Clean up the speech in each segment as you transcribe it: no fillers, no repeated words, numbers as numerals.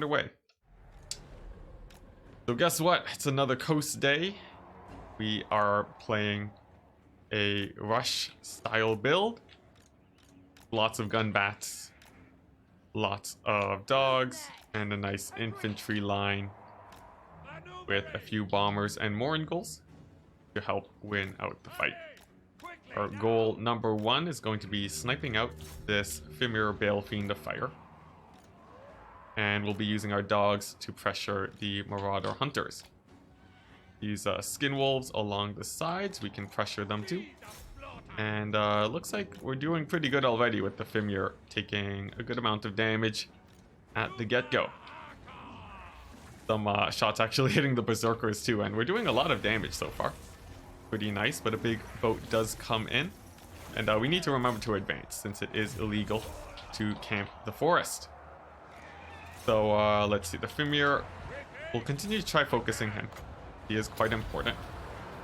underway. So guess what? It's another coast day. We are playing a rush style build. Lots of gun bats, lots of dogs, and a nice infantry line with a few bombers and Moringles to help win out the fight. Our goal number one is going to be sniping out this Fimir Balefiend of Fire. And we'll be using our dogs to pressure the Marauder Hunters. These skin wolves along the sides, we can pressure them too. And looks like we're doing pretty good already with the Fimir taking a good amount of damage at the get-go. Some shots actually hitting the Berserkers too, and we're doing a lot of damage so far. Pretty nice, but a big boat does come in. And we need to remember to advance since it is illegal to camp the forest. So let's see, the Fimir, we'll continue to try focusing him. He is quite important.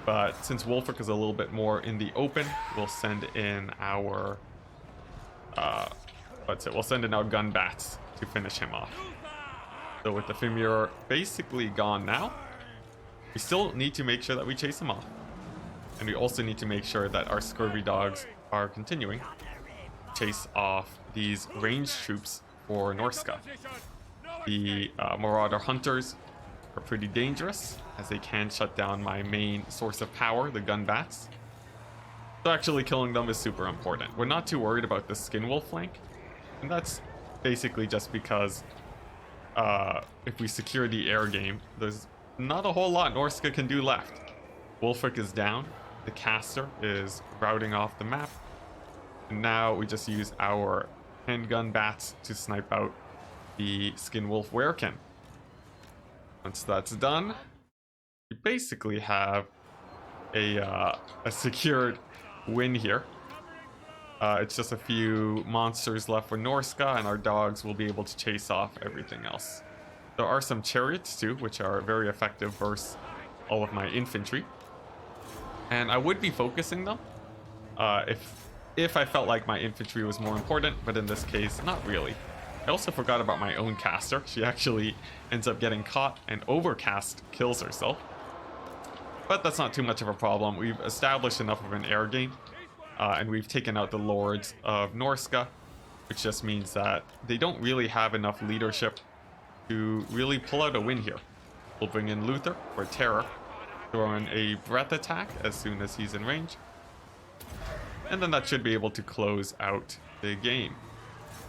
But since Wolfric is a little bit more in the open, we'll send in our we'll send in our gun bats to finish him off. So with the Fimir basically gone now, we still need to make sure that we chase him off. And we also need to make sure that our scurvy dogs are continuing to chase off these ranged troops for Norska. The Marauder Hunters are pretty dangerous, as they can shut down my main source of power, the gun bats. So actually killing them is super important. We're not too worried about the skin wolf flank, and that's basically just because if we secure the air game, there's not a whole lot Norska can do left. Wolfric is down, the caster is routing off the map, and now we just use our handgun bats to snipe out the skin wolf werekin. Once that's done, we basically have a secured win here. It's just a few monsters left for Norska, and our dogs will be able to chase off everything else. There are some chariots too, which are very effective versus all of my infantry. And I would be focusing them if I felt like my infantry was more important, but in this case, not really. I also forgot about my own caster. She actually ends up getting caught and overcast kills herself. But that's not too much of a problem. We've established enough of an air game, and we've taken out the lords of Norska, which just means that they don't really have enough leadership to really pull out a win here. We'll bring in Luther for terror, throw in a Bret attack as soon as he's in range, and then that should be able to close out the game.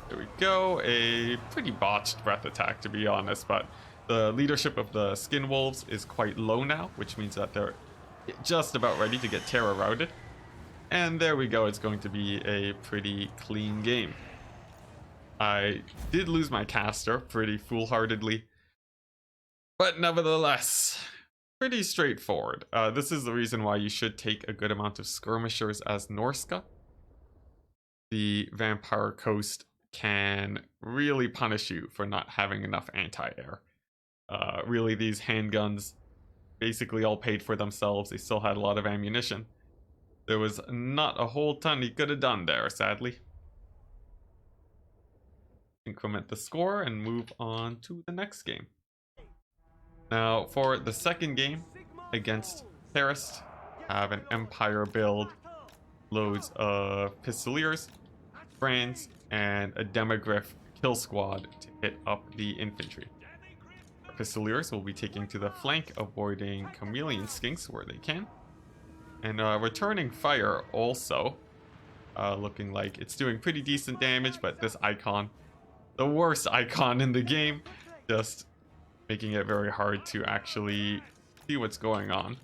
There we go, a pretty botched Bret attack to be honest, but the leadership of the skin wolves is quite low now, which means that they're just about ready to get terror routed. And there we go, it's going to be a pretty clean game. I did lose my caster pretty foolhardily, but nevertheless, pretty straightforward. This is the reason why you should take a good amount of skirmishers as Norska. The Vampire Coast can really punish you for not having enough anti-air. Really, these handguns basically all paid for themselves. They still had a lot of ammunition. There was not a whole ton he could have done there, sadly. Increment the score and move on to the next game. Now, for the second game against Terrorist, have an Empire build, loads of Pistoliers, Brands, and a Demogryph kill squad to hit up the infantry. Our Pistoliers will be taking to the flank, avoiding Chameleon Skinks where they can. And returning fire also, looking like it's doing pretty decent damage, but this icon, the worst icon in the game, just making it very hard to actually see what's going on.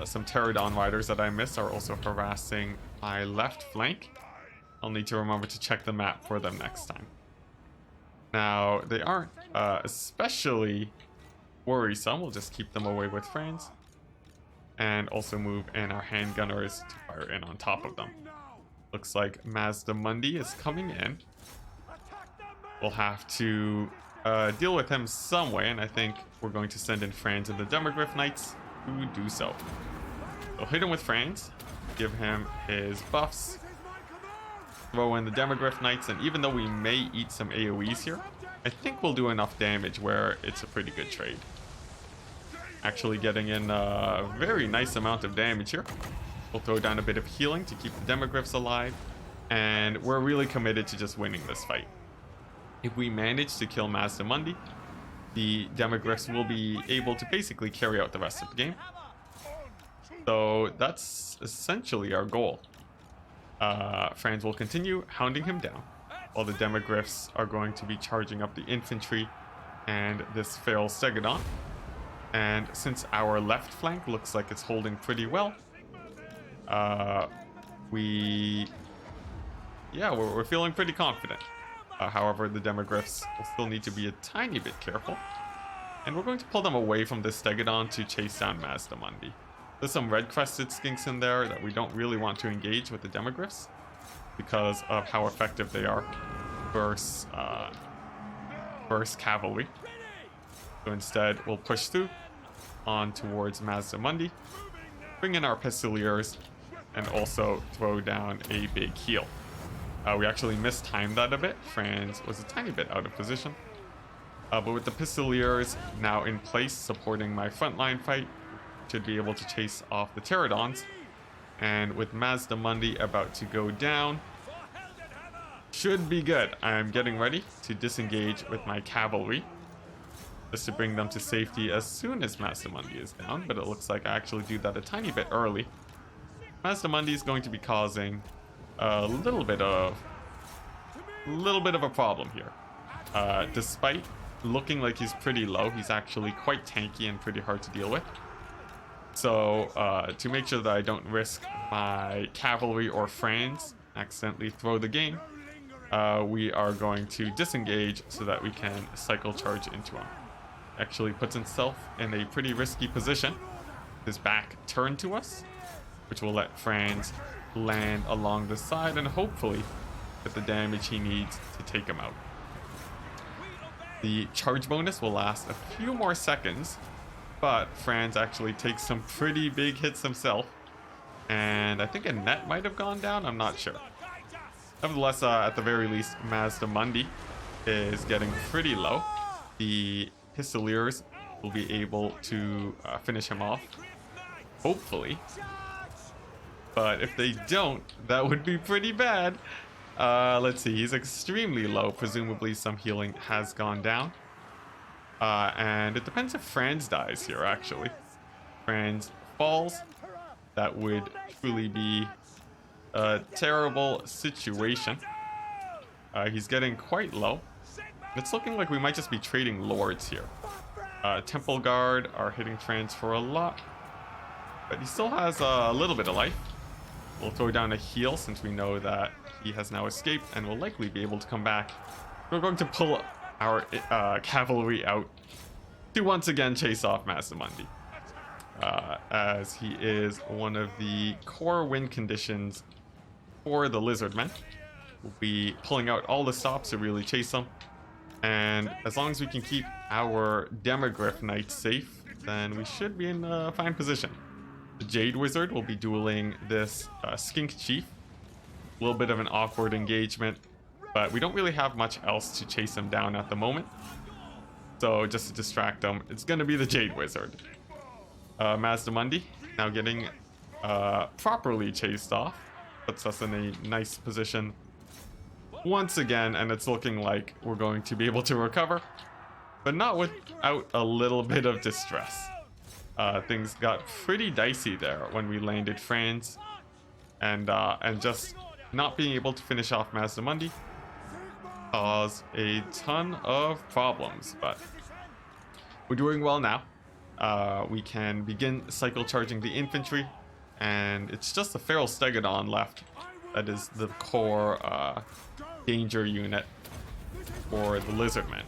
Some Pterodon riders that I missed are also harassing my left flank. I'll need to remember to check the map for them next time. Now, they aren't especially worrisome. We'll just keep them away with friends. And also move in our handgunners to fire in on top of them. Looks like Mazda Mundi is coming in. We'll have to deal with him some way, and I think we're going to send in Franz and the Demogryph Knights to do so. We'll hit him with Franz, give him his buffs, throw in the Demogryph Knights, and even though we may eat some AoEs here, I think we'll do enough damage where it's a pretty good trade. Actually getting in a very nice amount of damage here. We'll throw down a bit of healing to keep the Demogryphs alive. And we're really committed to just winning this fight. If we manage to kill Mazdamundi, the Demogryphs will be able to basically carry out the rest of the game. So that's essentially our goal. Franz will continue hounding him down, while the Demogryphs are going to be charging up the infantry and this feral Stegodon. And since our left flank looks like it's holding pretty well, we're feeling pretty confident. However, the Demogryphs will still need to be a tiny bit careful. And we're going to pull them away from this Stegodon to chase down Mazdamundi. There's some red-crested skinks in there that we don't really want to engage with the Demogryphs because of how effective they are versus cavalry. So instead, we'll push through on towards Mazdamundi, bring in our Pistoliers, and also throw down a big heal. We actually mistimed that a bit. Franz was a tiny bit out of position. But with the Pistoliers now in place supporting my frontline fight, should be able to chase off the Pterodons. And with Mazdamundi about to go down, should be good. I'm getting ready to disengage with my cavalry, just to bring them to safety as soon as Mazdamundi is down, but it looks like I actually do that a tiny bit early. Mazdamundi is going to be causing a little bit of a problem here. Despite looking like he's pretty low, he's actually quite tanky and pretty hard to deal with. So to make sure that I don't risk my cavalry or Franz accidentally throw the game, we are going to disengage so that we can cycle charge into him. Actually puts himself in a pretty risky position. His back turned to us, which will let Franz land along the side and hopefully get the damage he needs to take him out. The charge bonus will last a few more seconds, but Franz actually takes some pretty big hits himself, and I think a net might have gone down, I'm not sure. Nevertheless, at the very least, Mazdamundi is getting pretty low. The Pistoliers will be able to finish him off, hopefully. But if they don't, that would be pretty bad. Let's see, he's extremely low. Presumably some healing has gone down. And it depends if Franz dies here, actually. Franz falls. That would truly be a terrible situation. He's getting quite low. It's looking like we might just be trading lords here. Temple Guard are hitting Franz for a lot, but he still has a little bit of life. We'll throw down a heal since we know that he has now escaped and will likely be able to come back. We're going to pull our cavalry out to once again chase off Mazdamundi, as he is one of the core win conditions for the Lizardmen. We'll be pulling out all the stops to really chase them, and as long as we can keep our Demogryph Knights safe, then we should be in a fine position. The Jade Wizard will be dueling this Skink Chief. A little bit of an awkward engagement, but we don't really have much else to chase him down at the moment. So just to distract him, it's going to be the Jade Wizard. Mazdamundi now getting properly chased off. Puts us in a nice position once again, and it's looking like we're going to be able to recover, but not without a little bit of distress. Things got pretty dicey there when we landed Franz, and just not being able to finish off Mazdamundi caused a ton of problems, but we're doing well now. We can begin cycle charging the infantry, and it's just the Feral Stegodon left that is the core danger unit for the Lizardmen.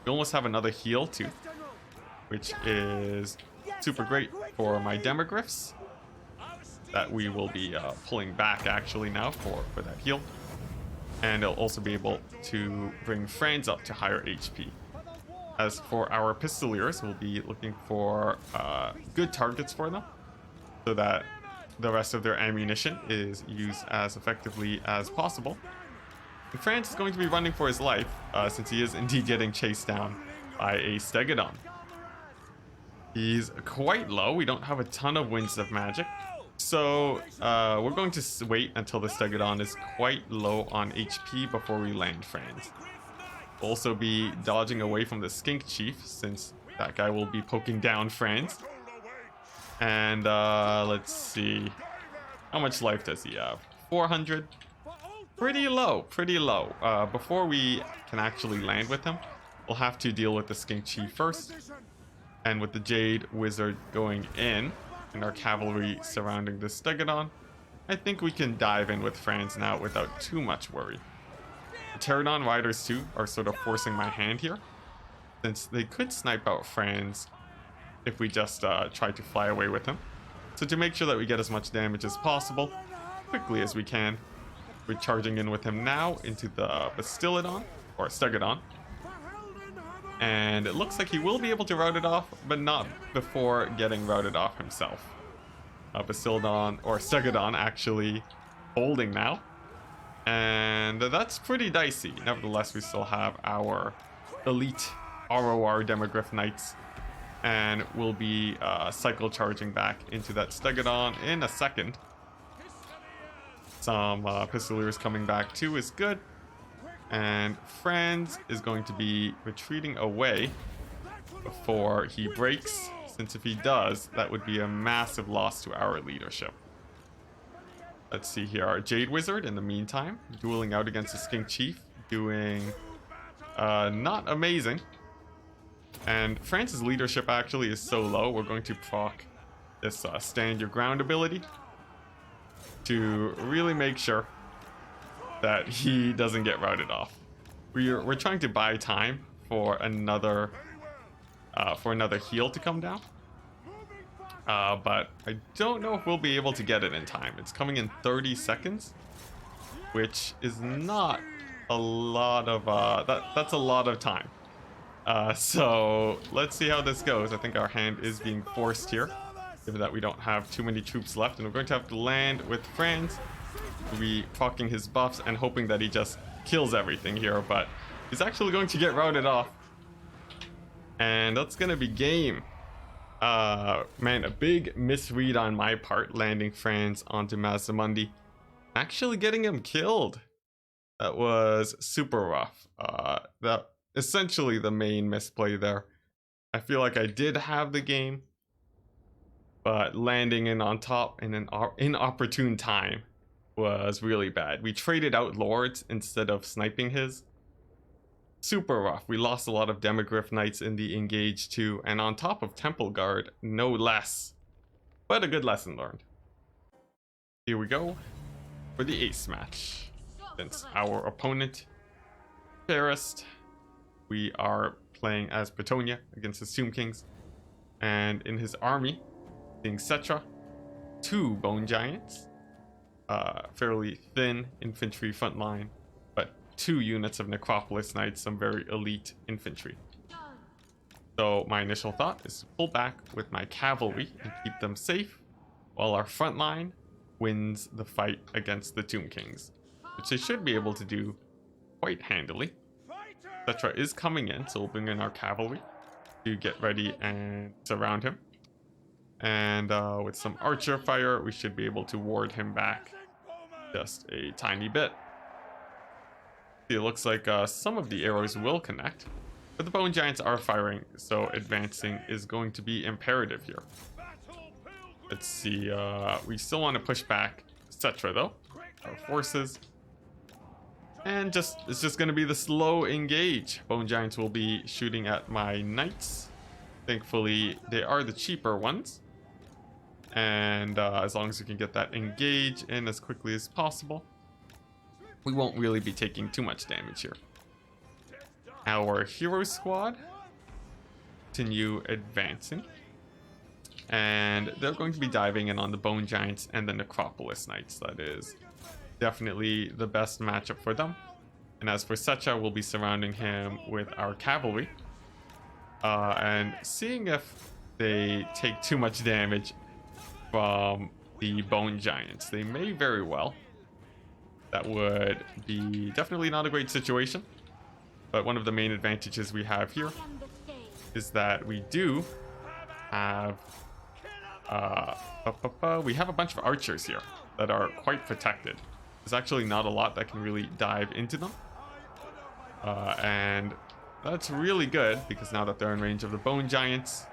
We almost have another heal too, which is super great for my Demogryphs that we will be pulling back actually now for that heal. And it'll also be able to bring Franz up to higher HP. As for our Pistoliers, we'll be looking for good targets for them so that the rest of their ammunition is used as effectively as possible. And France is going to be running for his life, since he is indeed getting chased down by a Stegodon. He's quite low. We don't have a ton of Winds of Magic. So we're going to wait until the Stegodon is quite low on HP before we land Franz. We'll also be dodging away from the Skink Chief, since that guy will be poking down Franz. And let's see. How much life does he have? 400? Pretty low, pretty low. Before we can actually land with him, we'll have to deal with the Skink Chief first. And with the Jade Wizard going in, and our cavalry surrounding the Stegodon, I think we can dive in with Franz now without too much worry. The Pterodon Riders too are sort of forcing my hand here, since they could snipe out Franz if we just try to fly away with him. So to make sure that we get as much damage as possible, quickly as we can, we're charging in with him now into the Bastillodon, or Stegodon. And it looks like he will be able to rout it off, but not before getting routed off himself. Bastillodon, or Stegodon, actually holding now. And that's pretty dicey. Nevertheless, we still have our elite ROR Demogryph Knights. And we'll be cycle charging back into that Stegodon in a second. Some Pistoliers coming back too is good. And Franz is going to be retreating away before he breaks, since if he does, that would be a massive loss to our leadership. Let's see here, our Jade Wizard in the meantime, dueling out against the Skink Chief, doing not amazing. And Franz's leadership actually is so low, we're going to proc this stand your ground ability to really make sure that he doesn't get routed off. We're trying to buy time for another heal to come down, but I don't know if we'll be able to get it in time. It's coming in 30 seconds, which is not a lot of that's a lot of time. So let's see how this goes. I think our hand is being forced here, given that we don't have too many troops left, and we're going to have to land with Franz. We'll be procking his buffs and hoping that he just kills everything here, but he's actually going to get routed off. And that's gonna be game. Man, a big misread on my part, landing Franz onto Mazdamundi, actually getting him killed. That was super rough. That essentially the main misplay there. I feel like I did have the game, but landing in on top in an inopportune time was really bad. We traded out Lords instead of sniping his. Super rough. We lost a lot of Demogryph Knights in the engage too, and on top of Temple Guard, no less. But a good lesson learned. Here we go for the ace match. Since our opponent, Fairest, we are playing as Bretonia against the Tomb Kings. And in his army, being Cetra, 2 Bone Giants, fairly thin infantry front line, but 2 units of Necropolis Knights, some very elite infantry. So my initial thought is to pull back with my cavalry and keep them safe, while our front line wins the fight against the Tomb Kings, which they should be able to do quite handily. Cetra is coming in, so we'll bring in our cavalry to get ready and surround him. And with some archer fire, we should be able to ward him back just a tiny bit. It looks like some of the arrows will connect, but the Bone Giants are firing, so advancing is going to be imperative here. Let's see, we still want to push back Cetra though, our forces. And it's just going to be the slow engage. Bone Giants will be shooting at my knights. Thankfully, they are the cheaper ones. And as long as we can get that engage in as quickly as possible, we won't really be taking too much damage here. Our hero squad continue advancing. And they're going to be diving in on the Bone Giants and the Necropolis Knights. That is definitely the best matchup for them. And as for Cetra, we'll be surrounding him with our cavalry. And seeing if they take too much damage from the Bone Giants. They may very well. that would be definitely not a great situation. But one of the main advantages we have here is that we do have we have a bunch of archers here that are quite protected. There's actually not a lot that can really dive into them. And that's really good because now that they're in range of the bone giants,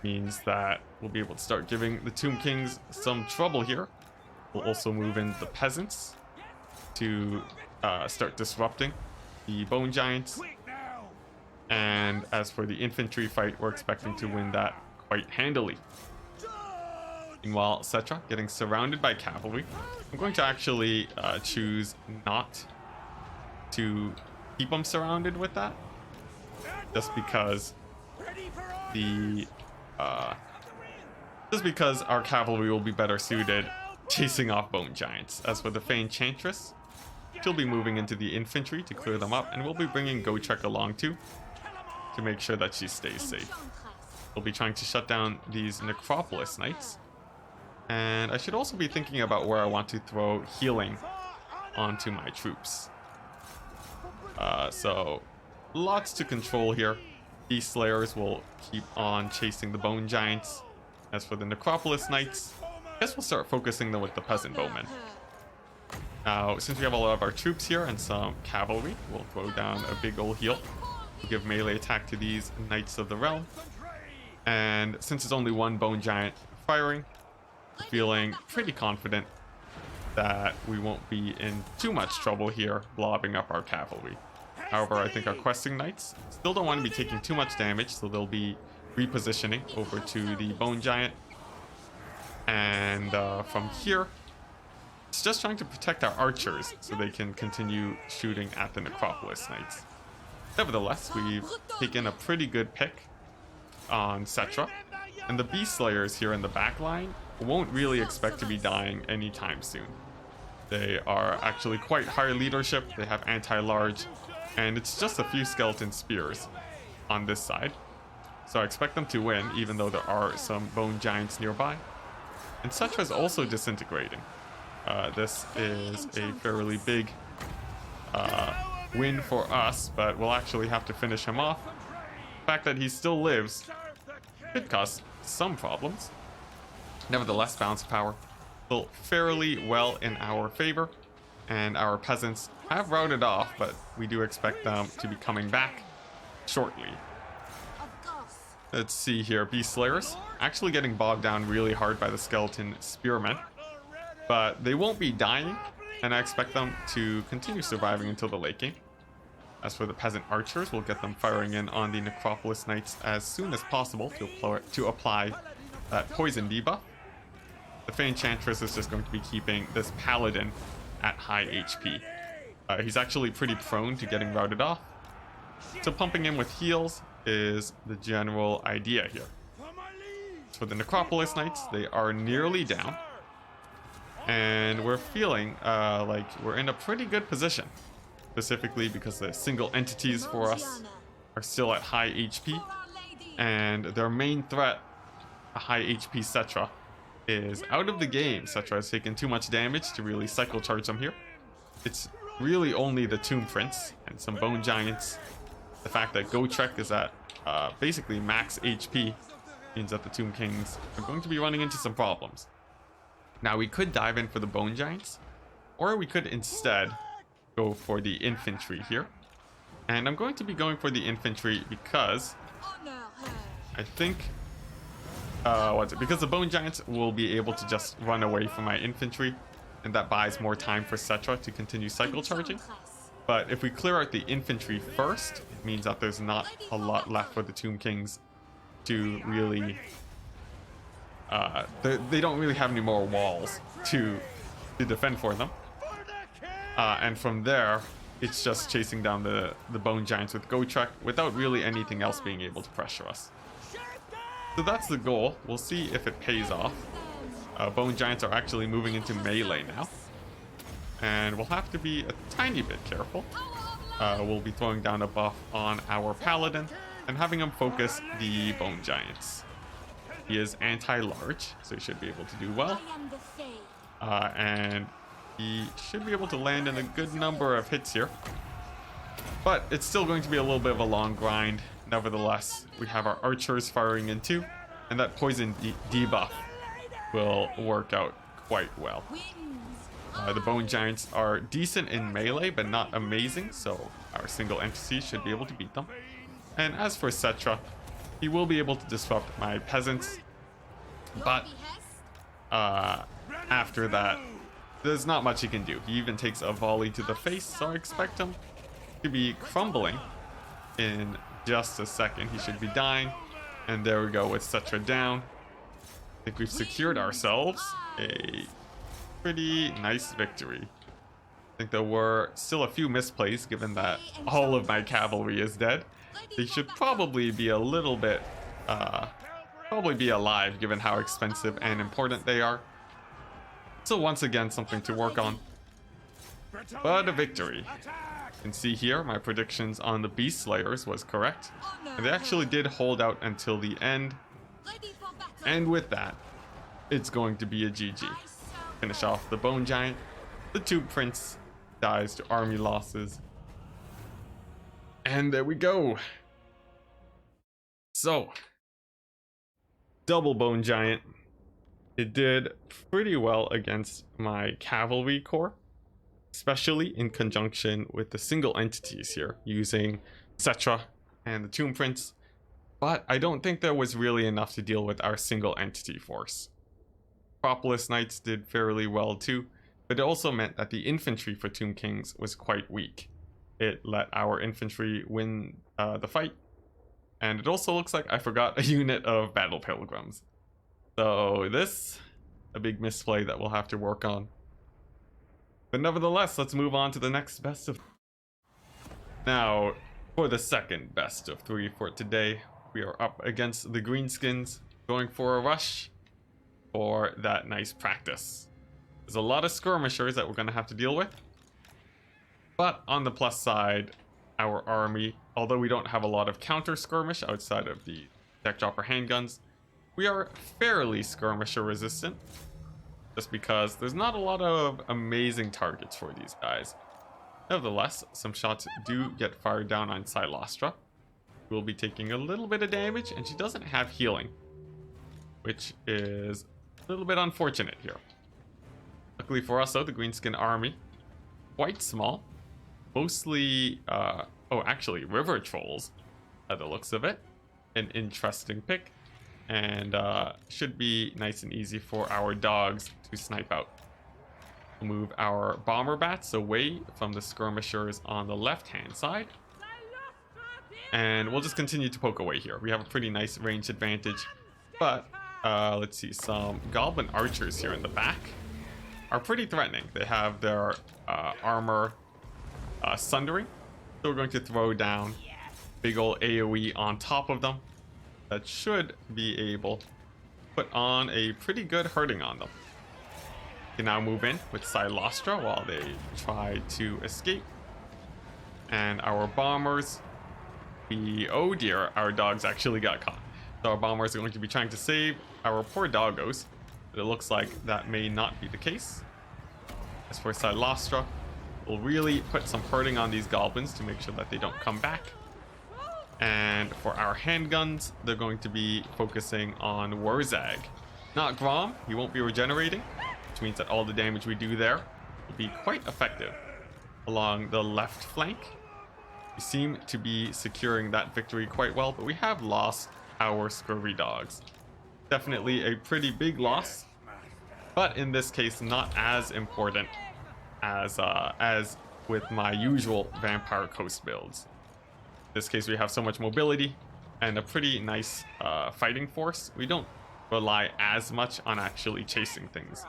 means that we'll be able to start giving the Tomb Kings some trouble here. We'll also move in the peasants to start disrupting the bone giants. And as for the infantry fight, we're expecting to win that quite handily. Meanwhile, Cetra getting surrounded by cavalry. I'm going to actually choose not to keep them surrounded with that, just because our cavalry will be better suited chasing off bone giants. As for the Fey Enchantress, she'll be moving into the infantry to clear them up, and we'll be bringing Gotrek along too to make sure that she stays safe. We'll be trying to shut down these Necropolis Knights, and I should also be thinking about where I want to throw healing onto my troops. So lots to control here. These Slayers will keep on chasing the bone giants. As for the Necropolis Knights, I guess we'll start focusing them with the peasant bowmen. Now, since we have a lot of our troops here and some cavalry, we'll throw down a big ol' heal to give melee attack to these Knights of the Realm. And since it's only one bone giant firing, I'm feeling pretty confident that we won't be in too much trouble here blobbing up our cavalry. However, I think our questing knights still don't want to be taking too much damage, so they'll be repositioning over to the bone giant. And from here, it's just trying to protect our archers so they can continue shooting at the Necropolis Knights. Nevertheless, we've taken a pretty good pick on Cetra, and the Beast Slayers here in the back line won't really expect to be dying anytime soon. They are actually quite high leadership, they have anti-large, and it's just a few skeleton spears on this side. So I expect them to win, even though there are some bone giants nearby. And Cetra is also disintegrating. This is a fairly big win for us, but we'll actually have to finish him off. The fact that he still lives could cause some problems. Nevertheless, bounce power still fairly well in our favor, and our peasants have routed off, but we do expect them to be coming back shortly. Let's see here, Beast Slayers actually getting bogged down really hard by the skeleton spearmen, but they won't be dying, and I expect them to continue surviving until the late game. As for the peasant archers, we'll get them firing in on the Necropolis Knights as soon as possible to apply that poison debuff. The Fey Enchantress is just going to be keeping this paladin at high HP. He's actually pretty prone to getting routed off, so pumping him with heals is the general idea here. For the Necropolis Knights, they are nearly down, and we're feeling like we're in a pretty good position, specifically because the single entities for us are still at high HP, and their main threat, a high HP Cetra, is out of the game. Cetra has taken too much damage to really cycle charge them here. It's really only the Tomb Prince and some bone giants. The fact that Gotrek is at basically max HP means that the Tomb Kings are going to be running into some problems. Now, we could dive in for the bone giants, or we could instead go for the infantry here. And I'm going to be going for the infantry because I think because the bone giants will be able to just run away from my infantry, and that buys more time for Cetra to continue cycle charging. But if we clear out the infantry first, it means that there's not a lot left for the Tomb Kings to really they don't really have any more walls to defend for them. And from there, it's just chasing down the bone giants with Gotrek without really anything else being able to pressure us. So that's the goal. We'll see if it pays off. Bone giants are actually moving into melee now, and we'll have to be a tiny bit careful. We'll be throwing down a buff on our paladin and having him focus the bone giants. He is anti-large, so he should be able to do well. And He should be able to land in a good number of hits here. But it's still going to be a little bit of a long grind. Nevertheless, we have our archers firing in too, and that poison debuff will work out quite well. The bone giants are decent in melee, but not amazing, so our single entity should be able to beat them. And as for Cetra, he will be able to disrupt my peasants, but after that, there's not much he can do. He even takes a volley to the face, so I expect him to be crumbling in just a second. He should be dying, and there we go with Cetra down. I think we've secured ourselves a pretty nice victory. I think there were still a few misplays given that all of my cavalry is dead. They should probably be a little bit, probably be alive given how expensive and important they are. So once again, something to work on. But a victory. You can see here my predictions on the Beast Slayers was correct. And they actually did hold out until the end. And with that, it's going to be a GG. Finish off the Bone Giant. The Tomb Prince dies to army losses. And there we go. So, double Bone Giant. It did pretty well against my cavalry corps, especially in conjunction with the single entities here, using Cetra and the Tomb Prince. But I don't think there was really enough to deal with our single entity force. Propolis Knights did fairly well too, but it also meant that the infantry for Tomb Kings was quite weak. It let our infantry win the fight, and it also looks like I forgot a unit of Battle Pilgrims. So this, a big misplay that we'll have to work on. But nevertheless, let's move on to the next best of. Now, for the second best of 3 for today, we are up against the Greenskins, going for a rush for that nice practice. There's a lot of skirmishers that we're going to have to deal with. But on the plus side, our army, although we don't have a lot of counter skirmish outside of the deck dropper handguns, we are fairly skirmisher resistant. Just because there's not a lot of amazing targets for these guys. Nevertheless, some shots do get fired down on Silostra. We'll be taking a little bit of damage, and she doesn't have healing, which is a little bit unfortunate here. Luckily for us though, the Greenskin army, quite small. Mostly, actually River Trolls, by the looks of it. An interesting pick. And should be nice and easy for our dogs to snipe out. We'll move our bomber bats away from the skirmishers on the left hand side, and we'll just continue to poke away here. We have a pretty nice range advantage, but let's see, some goblin archers here in the back are pretty threatening. They have their armor sundering, so we're going to throw down big old AoE on top of them. That should be able to put on a pretty good hurting on them. We can now move in with Silostra while they try to escape. And our bombers, oh dear, our dogs actually got caught. So our bombers are going to be trying to save our poor doggos, but it looks like that may not be the case. As for Silostra, we'll really put some hurting on these goblins to make sure that they don't come back. And for our handguns, they're going to be focusing on Wurzag. Not Grom, he won't be regenerating, which means that all the damage we do there will be quite effective. Along the left flank, we seem to be securing that victory quite well, but we have lost our Scurvy Dogs. Definitely a pretty big loss, but in this case, not as important as with my usual Vampire Coast builds. In this case, we have so much mobility and a pretty nice fighting force. We don't rely as much on actually chasing things.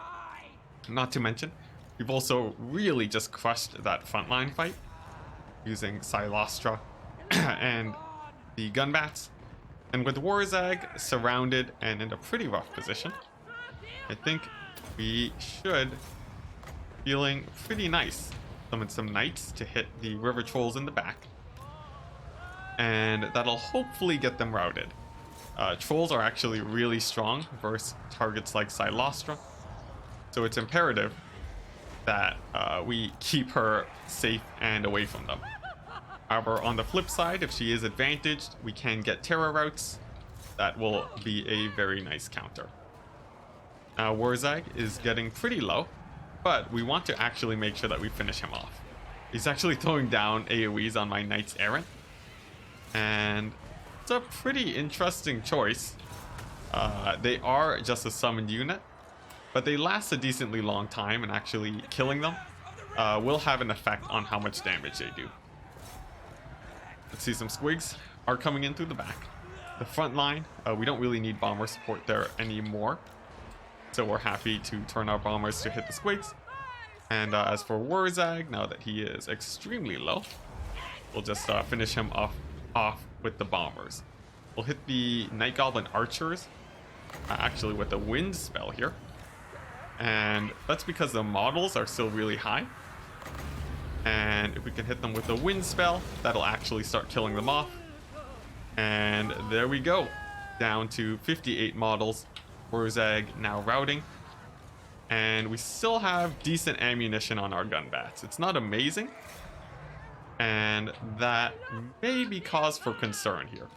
Not to mention, we've also really just crushed that frontline fight using Silostra and the Gunbats. And with Wurzag surrounded and in a pretty rough position, I think we should feeling pretty nice. Summon some knights to hit the river trolls in the back, and that'll hopefully get them routed. Trolls are actually really strong versus targets like Silostra, so it's imperative that we keep her safe and away from them. However, on the flip side, if she is advantaged, we can get terror routes. That will be a very nice counter. Now, Warzag is getting pretty low, but we want to actually make sure that we finish him off. He's actually throwing down AoEs on my Knights Errant, and it's a pretty interesting choice. They are just a summoned unit, but they last a decently long time, and actually killing them will have an effect on how much damage they do. Let's see, some squigs are coming in through the back. The front line, we don't really need bomber support there anymore, so we're happy to turn our bombers to hit the squigs. And as for Warzag, now that he is extremely low, we'll just finish him off with the bombers. We'll hit the Night Goblin archers, actually with a wind spell here, and that's because the models are still really high. And if we can hit them with a wind spell, that'll actually start killing them off. And there we go, down to 58 models. Warzag now routing, and we still have decent ammunition on our gun bats. It's not amazing, and that may be cause for concern here.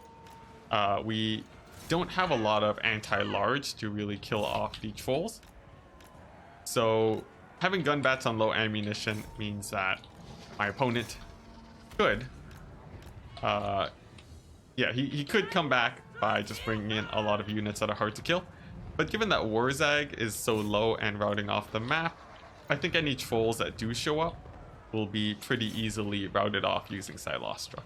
We don't have a lot of anti-large to really kill off the trolls, so having gun bats on low ammunition means that my opponent could yeah, he could come back by just bringing in a lot of units that are hard to kill. But given that Warzag is so low and routing off the map, I think any trolls that do show up will be pretty easily routed off using Silostra.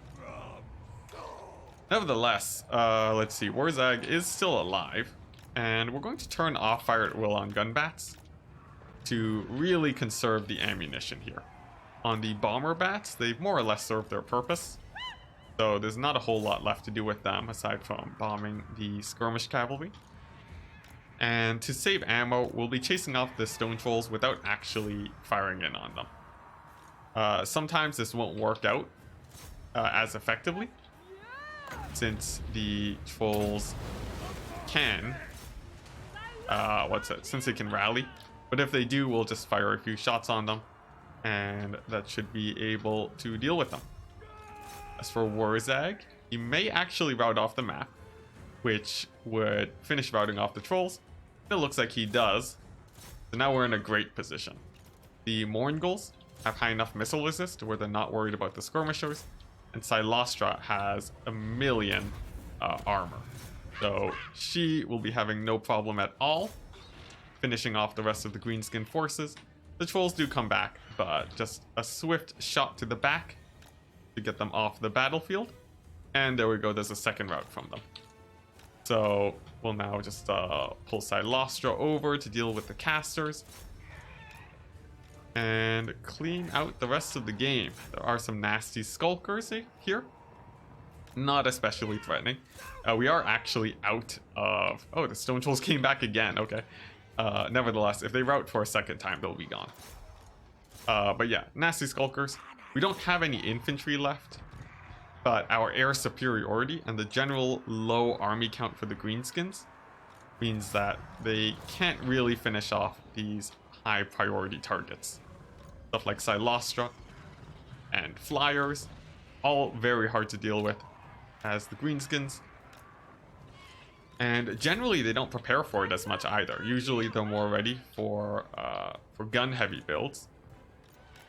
Nevertheless, let's see, Warzag is still alive, and we're going to turn off Fire at Will on gun bats to really conserve the ammunition here. On the bomber bats, they've more or less served their purpose, so there's not a whole lot left to do with them aside from bombing the skirmish cavalry. And to save ammo, we'll be chasing off the stone trolls without actually firing in on them. Sometimes this won't work out as effectively, since the trolls can, since they can rally. But if they do, we'll just fire a few shots on them, and that should be able to deal with them. As for Warzag, he may actually route off the map, which would finish routing off the trolls. It looks like he does. So now we're in a great position. The Mourngulls have high enough missile resist where they're not worried about the skirmishers, and Silostra has 1,000,000 armor. So she will be having no problem at all finishing off the rest of the greenskin forces. The trolls do come back, but just a swift shot to the back to get them off the battlefield. And there we go, there's a second route from them. So we'll now just pull Silostra over to deal with the casters and clean out the rest of the game. There are some nasty skulkers here. Not especially threatening. We are actually out of... Oh, the stone trolls came back again. Okay. Nevertheless, if they route for a second time, they'll be gone. But yeah, nasty skulkers. We don't have any infantry left, but our air superiority and the general low army count for the greenskins means that they can't really finish off these high priority targets. Stuff like Silostra and flyers, all very hard to deal with as the greenskins. And generally they don't prepare for it as much either. Usually they're more ready for gun heavy builds.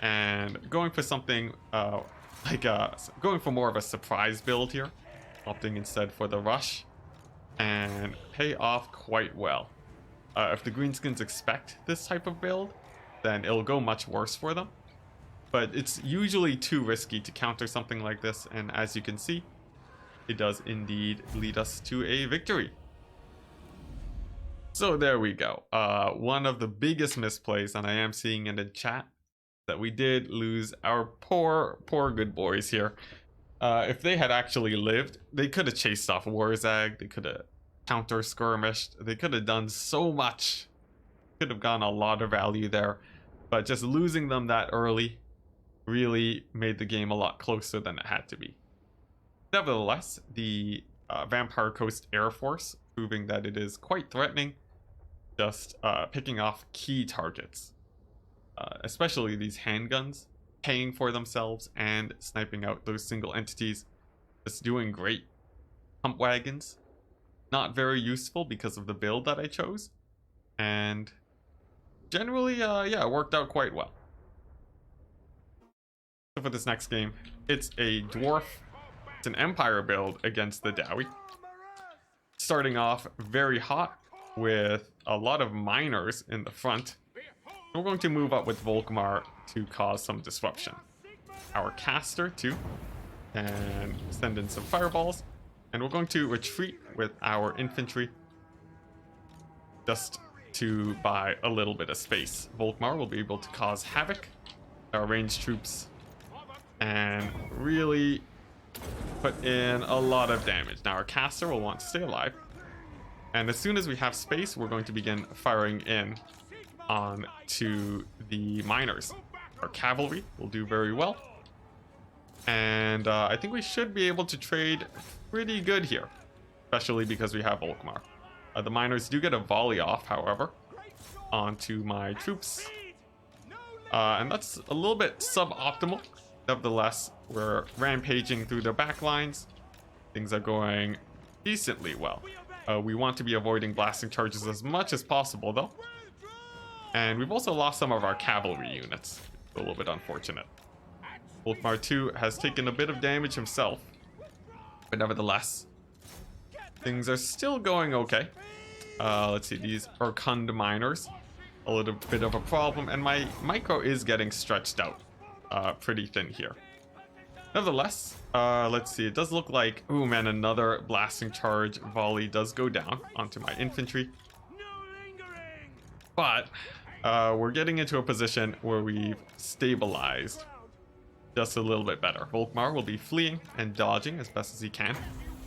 And going for something going for more of a surprise build here, opting instead for the rush, and pay off quite well. If the greenskins expect this type of build, then it'll go much worse for them. But it's usually too risky to counter something like this, and as you can see, it does indeed lead us to a victory. So there we go. One of the biggest misplays, and I am seeing it in chat, that we did lose our poor good boys here. If they had actually lived, they could have chased off Warzag, they could have counter skirmished, they could have done so much, could have gotten a lot of value there, but just losing them that early really made the game a lot closer than it had to be. Nevertheless, the Vampire Coast Air Force proving that it is quite threatening, just picking off key targets. especially these handguns, paying for themselves and sniping out those single entities. It's doing great. Pump wagons, not very useful because of the build that I chose. And generally, yeah, it worked out quite well. So for this next game, it's a dwarf. It's an empire build against the Dowie. Starting off very hot with a lot of miners in the front. We're going to move up with Volkmar to cause some disruption. Our caster too, and send in some fireballs. And we're going to retreat with our infantry just to buy a little bit of space. Volkmar will be able to cause havoc, our ranged troops, and really put in a lot of damage. Now our caster will want to stay alive, and as soon as we have space, we're going to begin firing in on to the miners. Our cavalry will do very well, and I think we should be able to trade pretty good here, especially because we have Volkmar. The miners do get a volley off, however, onto my troops, and that's a little bit suboptimal. Nevertheless, we're rampaging through their backlines. Things are going decently well. We want to be avoiding blasting charges as much as possible, though. And we've also lost some of our cavalry units. A little bit unfortunate. Volkmar 2 has taken a bit of damage himself, but nevertheless, things are still going okay. Let's see, these Urkund miners, a little bit of a problem, and my micro is getting stretched out pretty thin here. Nevertheless, let's see, it does look like, oh man, another blasting charge volley does go down onto my infantry. But we're getting into a position where we've stabilized just a little bit better. Volkmar will be fleeing and dodging as best as he can.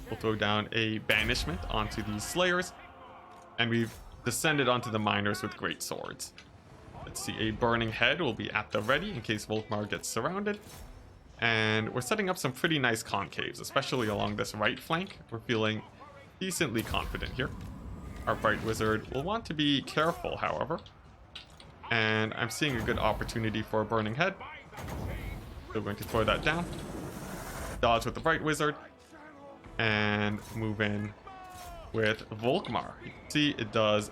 We'll throw down a banishment onto these slayers, and we've descended onto the miners with great swords. Let's see, a burning head will be at the ready in case Volkmar gets surrounded. And we're setting up some pretty nice concaves, especially along this right flank. We're feeling decently confident here. Our Bright Wizard will want to be careful, however. And I'm seeing a good opportunity for a burning head. So we're going to throw that down. Dodge with the Bright Wizard. And move in with Volkmar. You can see it does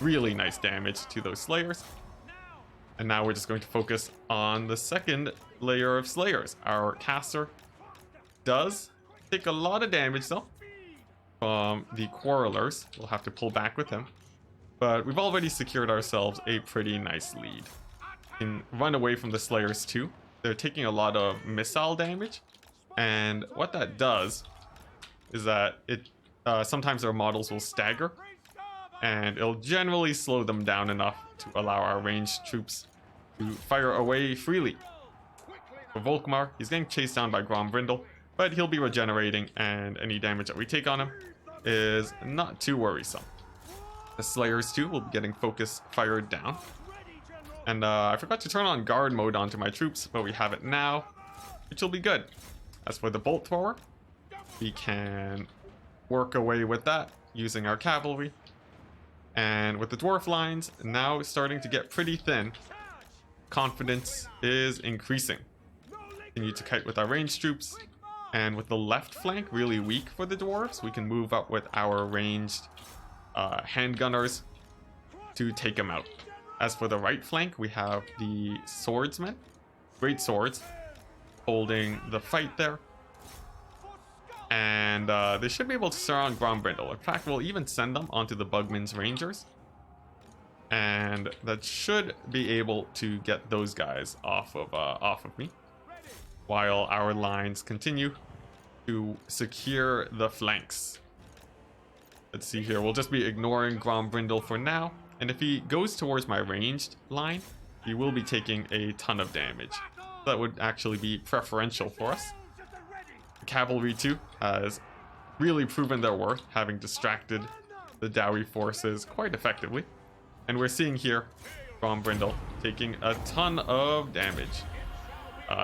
really nice damage to those slayers. And now we're just going to focus on the second layer of slayers. Our caster does take a lot of damage though from the quarrelers. We'll have to pull back with him. But we've already secured ourselves a pretty nice lead. We can run away from the slayers too. They're taking a lot of missile damage. And what that does is that it sometimes their models will stagger. And it'll generally slow them down enough to allow our ranged troops to fire away freely. For Volkmar, he's getting chased down by Grombrindle, but he'll be regenerating, and any damage that we take on him is not too worrisome. The Slayers too will be getting focus fired down. And I forgot to turn on guard mode onto my troops, but we have it now, which will be good. As for the bolt thrower, we can work away with that using our cavalry. And with the dwarf lines now starting to get pretty thin, confidence is increasing. Continue to kite with our ranged troops, and with the left flank really weak for the dwarves, we can move up with our ranged handgunners to take them out. As for the right flank, we have the swordsmen, great swords, holding the fight there. And they should be able to surround Grombrindle. In fact, we'll even send them onto the Bugman's Rangers. And that should be able to get those guys off of me. While our lines continue to secure the flanks. Let's see here. We'll just be ignoring Grombrindle for now. And if he goes towards my ranged line, he will be taking a ton of damage. That would actually be preferential for us. Cavalry too has really proven their worth, having distracted the Dowie forces quite effectively. And we're seeing here Grombrindle taking a ton of damage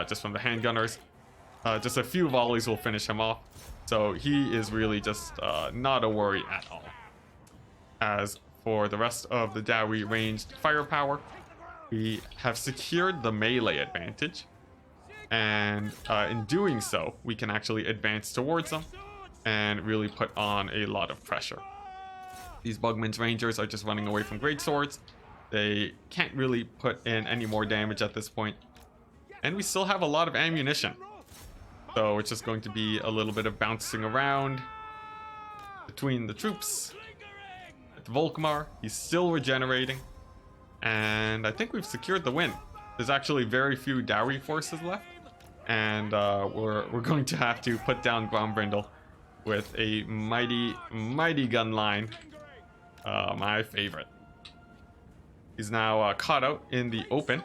just from the handgunners. Just a few volleys will finish him off. So he is really just not a worry at all. As for the rest of the Dowie ranged firepower, We have secured the melee advantage, and in doing so, we can actually advance towards them and really put on a lot of pressure. These Bugman's Rangers are just running away from greatswords. They can't really put in any more damage at this point. And we still have a lot of ammunition. So it's just going to be a little bit of bouncing around between the troops. With Volkmar, he's still regenerating. And I think we've secured the win. There's actually very few Dowry forces left. And we're going to have to put down Grombrindle with a mighty gun line. My favorite. He's now caught out in the open.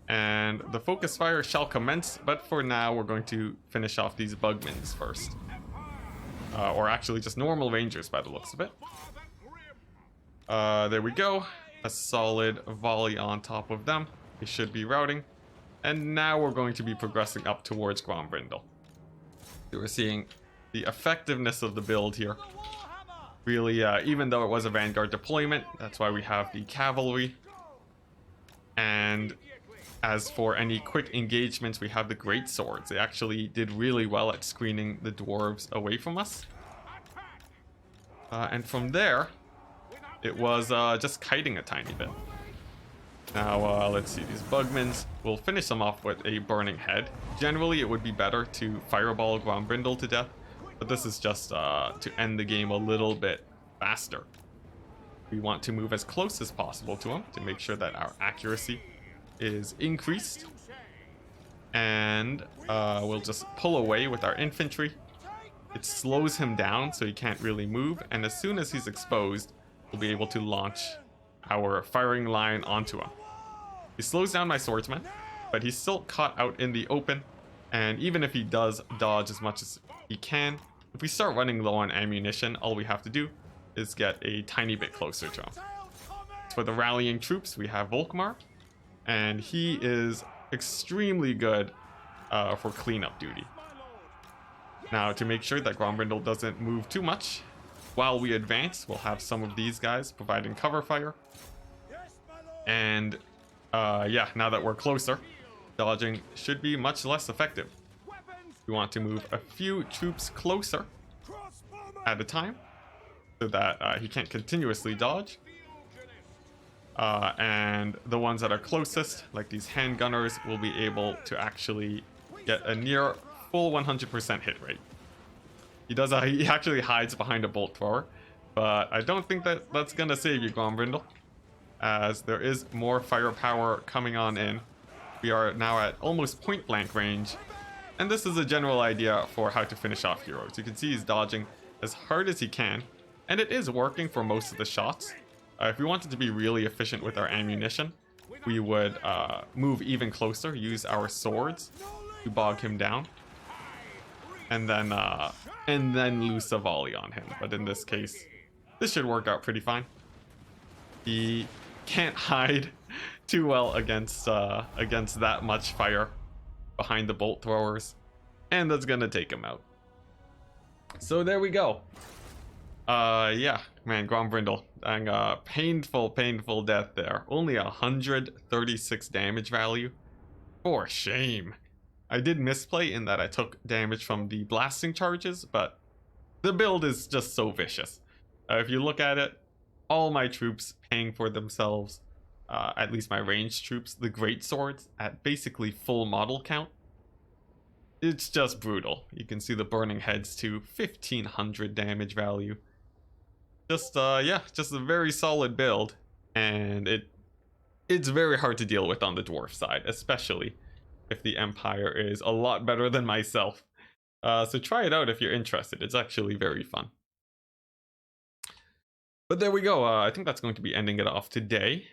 And the focus fire shall commence, but for now we're going to finish off these Bugmans first. Or actually just normal Rangers by the looks of it. There we go. A solid volley on top of them. They should be routing. And now we're going to be progressing up towards Grombrindle. We're seeing the effectiveness of the build here. Really, even though it was a Vanguard deployment, that's why we have the cavalry. And as for any quick engagements, we have the great swords. They actually did really well at screening the dwarves away from us. And from there, it was just kiting a tiny bit. Now, let's see, these Bugmans, we'll finish them off with a burning head. Generally, it would be better to fireball Grombrindle to death, but this is just to end the game a little bit faster. We want to move as close as possible to him to make sure that our accuracy is increased. And we'll just pull away with our infantry. It slows him down so he can't really move, and as soon as he's exposed, we'll be able to launch our firing line onto him. He slows down my swordsman, but he's still caught out in the open, and even if he does dodge as much as he can, if we start running low on ammunition, all we have to do is get a tiny bit closer to him. For the rallying troops, we have Volkmar, and he is extremely good for cleanup duty. Now, to make sure that Grombrindle doesn't move too much, while we advance, we'll have some of these guys providing cover fire. And yeah, now that we're closer, dodging should be much less effective. We want to move a few troops closer at a time so that he can't continuously dodge. And the ones that are closest, like these handgunners, will be able to actually get a near full 100% hit rate. He actually hides behind a bolt thrower, but I don't think that that's gonna save you, Grombrindle, as there is more firepower coming on in. We are now at almost point blank range, and this is a general idea for how to finish off heroes. You can see he's dodging as hard as he can, and it is working for most of the shots. If we wanted to be really efficient with our ammunition, we would move even closer, use our swords to bog him down, and then loose a volley on him. But in this case, this should work out pretty fine. He can't hide too well against that much fire behind the bolt throwers, and that's gonna take him out. So there we go. Yeah, man, Grombrindle, and painful death there. Only 136 damage value. For shame. I did misplay in that I took damage from the blasting charges, but the build is just so vicious. If you look at it, all my troops paying for themselves, at least my ranged troops, the great swords at basically full model count. It's just brutal. You can see the burning heads to 1500 damage value. Just yeah, just a very solid build, and it's very hard to deal with on the dwarf side, especially if the Empire is a lot better than myself. So try it out if you're interested. It's actually very fun. But there we go. I think that's going to be ending it off today.